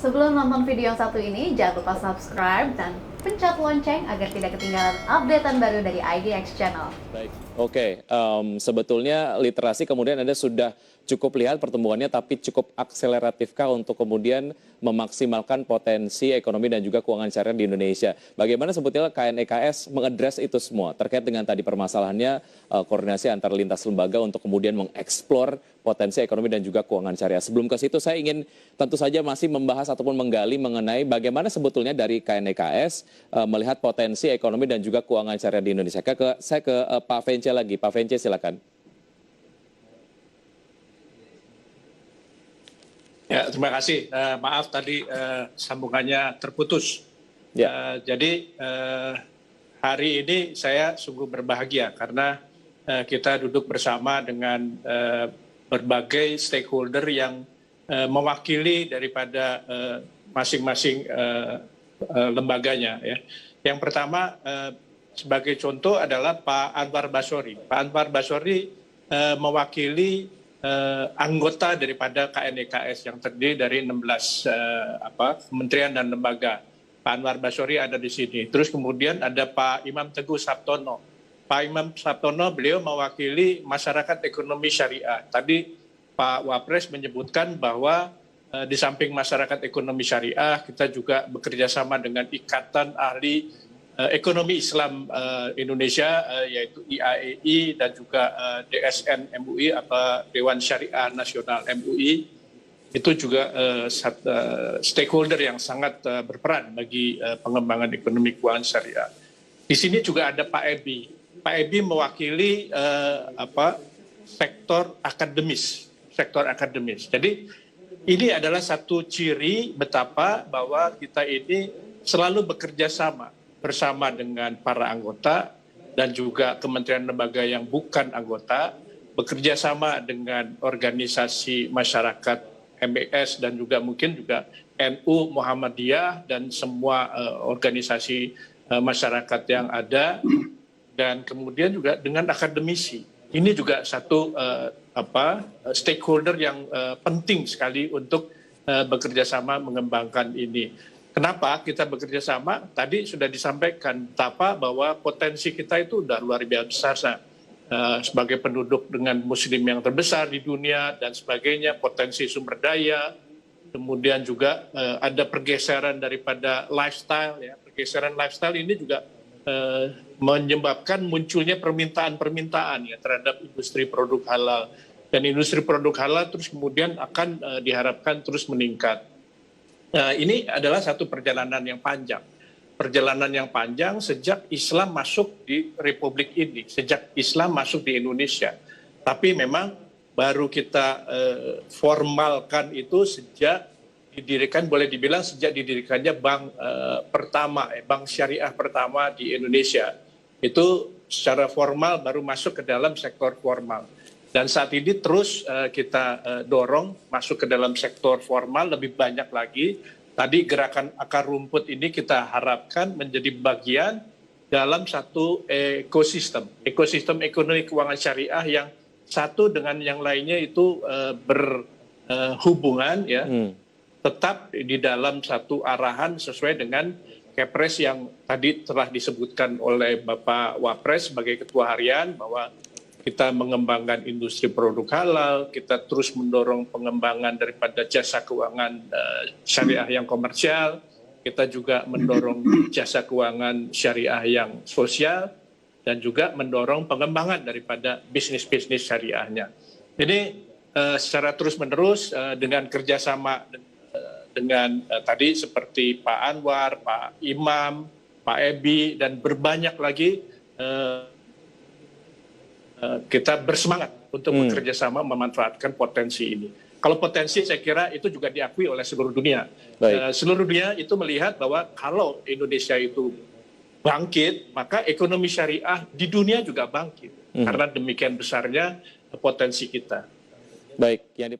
Sebelum nonton video yang satu ini, jangan lupa subscribe dan pencet lonceng agar tidak ketinggalan updatean baru dari IDX Channel. Baik, oke. Sebetulnya literasi kemudian Anda sudah cukup lihat pertumbuhannya, tapi cukup akseleratifkah untuk kemudian memaksimalkan potensi ekonomi dan juga keuangan syariah di Indonesia? Bagaimana sebetulnya KNEKS mengadres itu semua terkait dengan tadi permasalahannya koordinasi antar lintas lembaga untuk kemudian mengeksplor potensi ekonomi dan juga keuangan syariah. Sebelum ke situ saya ingin tentu saja masih membahas ataupun menggali mengenai bagaimana sebetulnya dari KNEKS melihat potensi ekonomi dan juga keuangan syariah di Indonesia. Saya ke Pak Vence lagi. Pak Vence silakan. Ya, terima kasih. Maaf tadi sambungannya terputus. Ya. Jadi hari ini saya sungguh berbahagia karena kita duduk bersama dengan berbagai stakeholder yang mewakili daripada masing-masing lembaganya. Ya. Yang pertama sebagai contoh adalah Pak Anwar Basori. Pak Anwar Basori mewakili anggota daripada KNEKS yang terdiri dari 16 kementerian dan lembaga. Pak Anwar Basori ada di sini. Terus kemudian ada Pak Imam Teguh Sabtono. Pak Imam Sabtono beliau mewakili masyarakat ekonomi syariah. Tadi Pak Wapres menyebutkan bahwa di samping masyarakat ekonomi syariah, kita juga bekerja sama dengan Ikatan Ahli Ekonomi Islam Indonesia, yaitu IAEI dan juga DSN MUI atau Dewan Syariah Nasional MUI. Itu juga stakeholder yang sangat berperan bagi pengembangan ekonomi keuangan syariah. Di sini juga ada Pak Ebi. Pak Ebi mewakili sektor akademis. Jadi ini adalah satu ciri betapa bahwa kita ini selalu bekerja sama bersama dengan para anggota dan juga kementerian lembaga yang bukan anggota, bekerja sama dengan organisasi masyarakat MBS dan juga mungkin juga NU, Muhammadiyah dan semua organisasi masyarakat yang ada, dan kemudian juga dengan akademisi. Ini juga satu stakeholder yang penting sekali untuk bekerja sama mengembangkan ini. Kenapa kita bekerja sama? Tadi sudah disampaikan betapa bahwa potensi kita itu sudah luar biasa. Sebagai penduduk dengan muslim yang terbesar di dunia dan sebagainya, potensi sumber daya, kemudian juga ada pergeseran daripada lifestyle. Ya. Pergeseran lifestyle ini juga menyebabkan munculnya permintaan ya, terhadap industri produk halal. Dan industri produk halal terus kemudian akan diharapkan terus meningkat. Ini adalah satu perjalanan yang panjang. Perjalanan yang panjang sejak Islam masuk di Republik ini, sejak Islam masuk di Indonesia. Tapi memang baru kita formalkan itu sejak didirikan, boleh dibilang sejak didirikannya bank bank syariah pertama di Indonesia. Itu secara formal baru masuk ke dalam sektor formal. Dan saat ini terus kita dorong masuk ke dalam sektor formal lebih banyak lagi. Tadi gerakan akar rumput ini kita harapkan menjadi bagian dalam satu ekosistem ekonomi keuangan syariah yang satu dengan yang lainnya itu berhubungan ya, tetap di dalam satu arahan sesuai dengan Kepres yang tadi telah disebutkan oleh Bapak Wapres sebagai Ketua Harian, bahwa kita mengembangkan industri produk halal, kita terus mendorong pengembangan daripada jasa keuangan syariah yang komersial, kita juga mendorong jasa keuangan syariah yang sosial, dan juga mendorong pengembangan daripada bisnis-bisnis syariahnya. Jadi secara terus-menerus dengan kerjasama dengan tadi seperti Pak Anwar, Pak Imam, Pak Ebi, dan berbanyak lagi, kita bersemangat untuk bekerja sama memanfaatkan potensi ini. Kalau potensi saya kira itu juga diakui oleh seluruh dunia. Seluruh dunia itu melihat bahwa kalau Indonesia itu bangkit, maka ekonomi syariah di dunia juga bangkit. Karena demikian besarnya potensi kita. Baik, yang